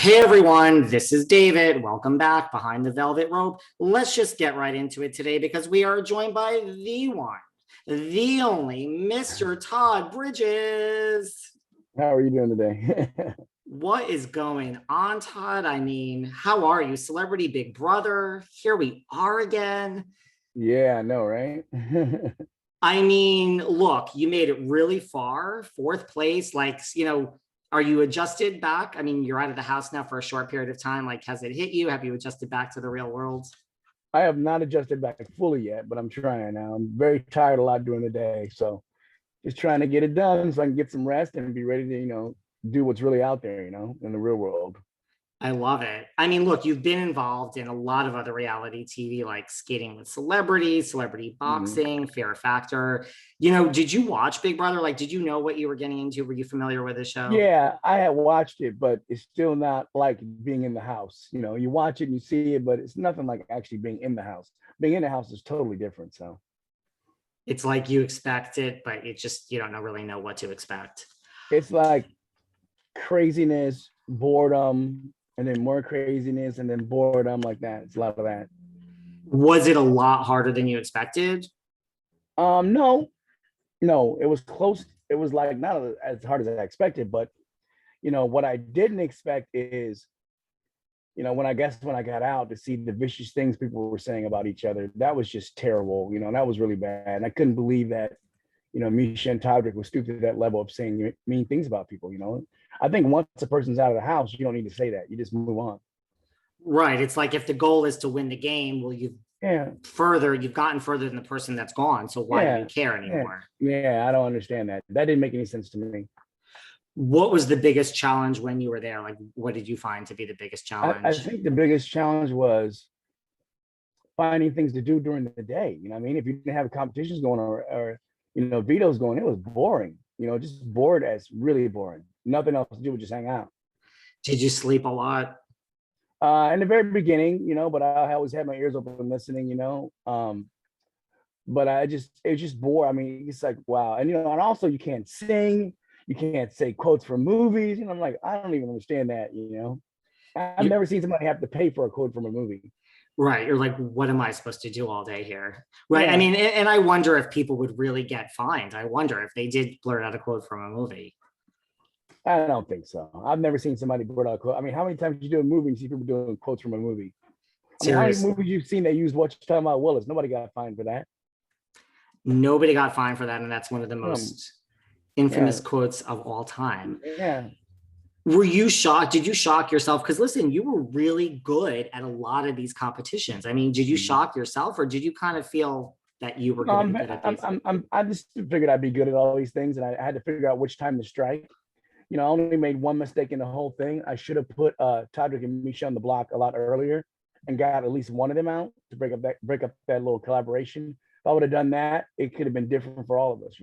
Hey everyone, this is David. Welcome back behind the velvet rope. Let's just get right into it today because we are joined by the one, the only Mr. Todd Bridges. How are you doing today? What is going on, Todd? I mean, how are you? Celebrity Big Brother. Here we are again. Yeah, I know, right? I mean, look, you made it really far, fourth place. Are you adjusted back? I mean, you're out of the house now for a short period of time. Like, has it hit you? Have you adjusted back to the real world? I have not adjusted back fully yet, but I'm trying now. I'm very tired a lot during the day. So just trying to get it done so I can get some rest and be ready to, do what's really out there, in the real world. I love it. I mean, look, you've been involved in a lot of other reality TV, like Skating with Celebrities, Celebrity Mhm. Boxing, Fear Factor. Did you watch Big Brother? Like, did you know what you were getting into? Were you familiar with the show? Yeah, I had watched it, but it's still not like being in the house. You watch it and you see it, but it's nothing like actually being in the house. Being in the house is totally different. So It's like you expect it, but you don't really know what to expect. it's like craziness, boredom, and then more craziness, and then boredom like that. It's a lot of that. Was it a lot harder than you expected? No, no, it was close. It was like not as hard as I expected, but what I didn't expect is, when I got out to see the vicious things people were saying about each other, that was just terrible. That was really bad. And I couldn't believe that, Misha and Todrick was stupid to that level of saying mean things about people. I think once a person's out of the house, you don't need to say that. You just move on. Right. It's like if the goal is to win the game, well, Yeah, you've gotten further than the person that's gone. So why do yeah, you care yeah, anymore? yeah. I don't understand that. That didn't make any sense to me. What was the biggest challenge when you were there? Like, what did you find to be the biggest I challenge? think the biggest challenge was finding things to do during the day. I mean, if you didn't have competitions going or vetoes going, it was boring. Just bored as really boring. Nothing else to do but just hang out. Did you sleep a lot? In the very beginning, but I always had my ears open listening. But it's just bored. I mean, it's like wow, and also you can't sing, you can't say quotes from movies. I'm like, I don't even understand that. I've You never seen somebody have to pay for a quote from a movie. right. You're like, what am I supposed to do all day here? Right. I Yeah, mean, and I wonder if people would really get fined. I wonder if they did blurt out a quote from a movie. I don't think so. I've never seen somebody put out a quote. I mean, how many times you do a movie and see people doing quotes from a movie? I mean, how many Seriously. movies you've seen that use what you're talking about Willis? Nobody got fined for that. Nobody got fined for that. And that's one of the Um, most infamous yeah, quotes of all time. yeah. Were you shocked? Did you shock yourself? Because listen, you were really good at a lot of these competitions. I mean, did you shock yourself or did you kind of feel that you were going to be good at these? I just figured I'd be good at all these things, and I had to figure out which time to strike. I only made one mistake in the whole thing. I should have put Todrick and Misha on the block a lot earlier, and got at least one of them out to break up that little collaboration. If I would have done that, it could have been different for all of us.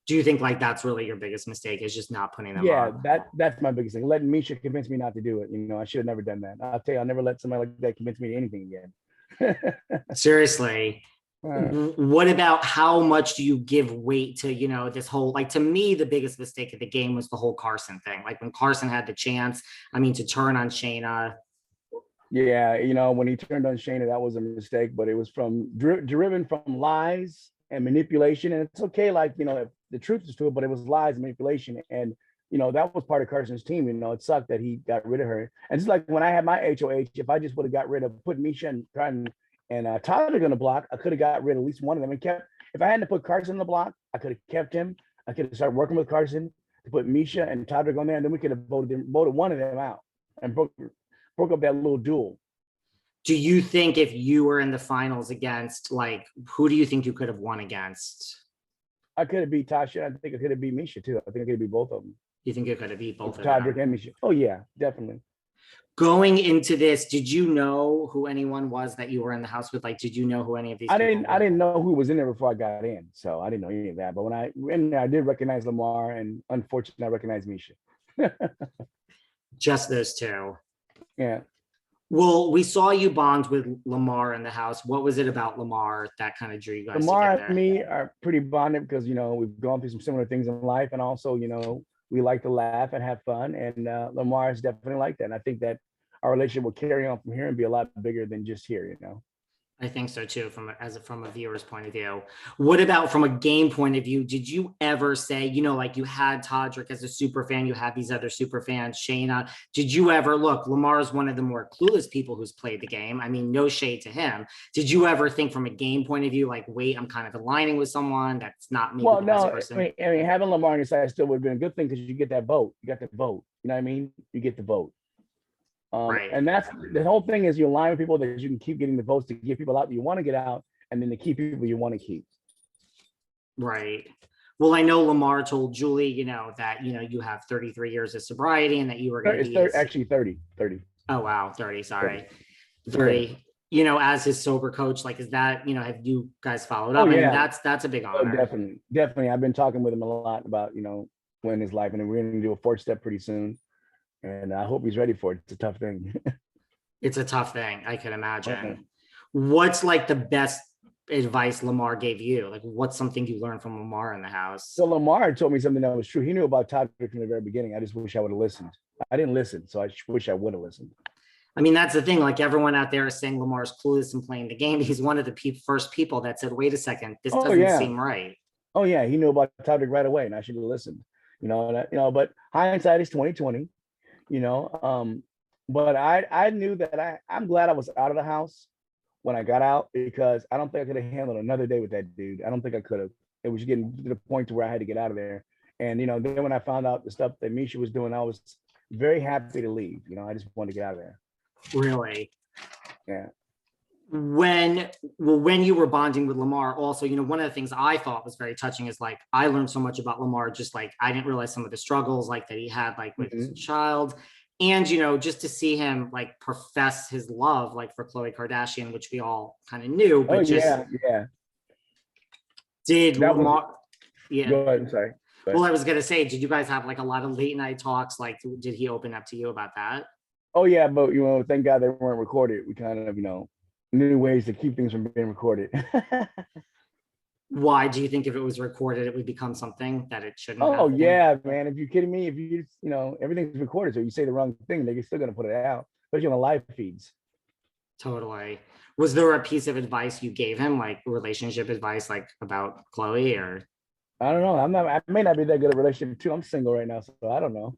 Do you think like that's really your biggest mistake is just not putting them Yeah, on? that's my biggest thing. Letting Misha convince me not to do it. I should have never done that. I'll tell you, I'll never let somebody like that convince me to anything again. Seriously. uh, What about how much do you give weight to, this whole, like, to me, the biggest mistake of the game was the whole Carson thing. Like when Carson had the chance, I mean, to turn on Shayna. yeah, when he turned on Shayna, that was a mistake, but it was driven from lies and manipulation. And it's okay, like, if the truth is to it, but it was lies and manipulation. And, that was part of Carson's team. It sucked that he got rid of her. And just like when I had my HOH, if I just would have got rid of, put Misha and Tyler on the block, I could have got rid of at least one of them and kept, if I hadn't put Carson on the block, I could have kept him. I could have started working with Carson to put Misha and Todrick on there, and then we could have voted one of them out and broke up that little duel. Do you think if you were in the finals against, like, who do you think you could have won against? I could have beat Tasha. I think I could have beat Misha too. I think I could have beat both of them. You think you could have beat both With of them? Todrick and Misha. Oh yeah, definitely. Going into this, did you know who anyone was that you were in the house with? Like, did you know who any of these I people didn't. I were? didn't know who was in there before I got in, so I didn't know any of that. But when I went there, I did recognize Lamar, and unfortunately, I recognized Misha. Just those two. Yeah. Well, we saw you bond with Lamar in the house. What was it about Lamar that kind of drew you guys Lamar and together? me are pretty bonded because we've gone through some similar things in life, and also We like to laugh and have fun, and Lamar is definitely like that. And I think that our relationship will carry on from here and be a lot bigger than just here, you know. I think so too, from a viewer's point of view. What about from a game point of view? Did you ever say, like you had Todrick as a super fan, you had these other super fans, Shayna. Did you ever look? Lamar is one of the more clueless people who's played the game. I mean, no shade to him. Did you ever think from a game point of view, like, wait, I'm kind of aligning with someone that's not maybe Well, the best no, person? I mean, having Lamar on your side still would have been a good thing because you get that vote. You got the vote. You know what I mean? You get the vote. Right. And that's the whole thing is you align with people that you can keep getting the votes to get people out that you want to get out, and then to keep people you want to keep. Right. Well, I know Lamar told Julie, that, you have 33 years of sobriety and that you were going to be actually 30. Oh, wow. 30. Sorry. 30. 30, as his sober coach, like, is that, have you guys followed up? Oh, I mean, yeah. that's a big honor. Definitely. I've been talking with him a lot about, when his life, and we're going to do a 4th step pretty soon. And I hope he's ready for it. It's a tough thing. It's a tough thing. I can imagine. Okay. What's like the best advice Lamar gave you? Like, what's something you learned from Lamar in the house? So Lamar told me something that was true. He knew about Todd from the very beginning. I just wish I would have listened. I didn't listen, so I wish I would have listened. I mean, that's the thing. Like, everyone out there is saying Lamar's clueless in playing the game. He's one of the first people that said, wait a second, this doesn't seem right. Oh, yeah. He knew about Todrick right away, and I should have listened. But hindsight is 2020. But I knew that I'm glad I was out of the house when I got out, because I don't think I could have handled another day with that dude. I don't think I could have. It was getting to the point to where I had to get out of there. And then when I found out the stuff that Misha was doing, I was very happy to leave. I just wanted to get out of there. Really? Yeah. When you were bonding with Lamar, also, one of the things I thought was very touching is, like, I learned so much about Lamar, just like I didn't realize some of the struggles like that he had, like with his child, and just to see him like profess his love like for Khloe Kardashian, which we all kind of knew, but yeah. Did that Lamar? Yeah. Go ahead. I'm sorry. Well, I was gonna say, did you guys have like a lot of late night talks? Like, did he open up to you about that? Oh yeah, but thank God they weren't recorded. We kind of knew ways to keep things from being recorded. Why do you think if it was recorded, it would become something that it shouldn't? Oh yeah, man. If you're kidding me, if you everything's recorded, so you say the wrong thing, they're still gonna put it out, especially on the live feeds. Totally. Was there a piece of advice you gave him, like relationship advice, like about Khloe, or? I don't know. I may not be that good at a relationship too. I'm single right now, so I don't know.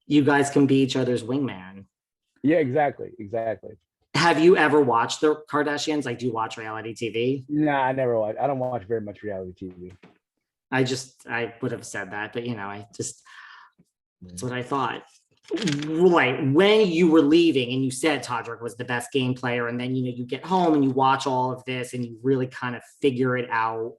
You guys can be each other's wingman. Yeah, exactly. Have you ever watched the Kardashians? Like, do you watch reality TV? Nah, I never watch. I don't watch very much reality TV. I would have said that, but that's what I thought. Like, when you were leaving and you said Todrick was the best game player, and then you get home and you watch all of this and you really kind of figure it out.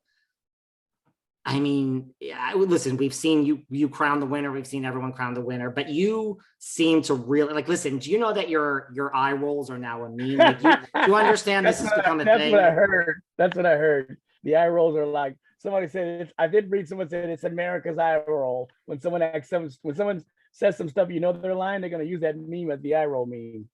I mean, listen, we've seen you crown the winner. We've seen everyone crown the winner, but you seem to really listen. Do you know that your eye rolls are now a meme? Like, you understand this has become a thing? That's what I heard. The eye rolls are like, somebody said, I did read someone said it's America's eye roll. When someone says some stuff, they're lying, they're going to use that meme as the eye roll meme.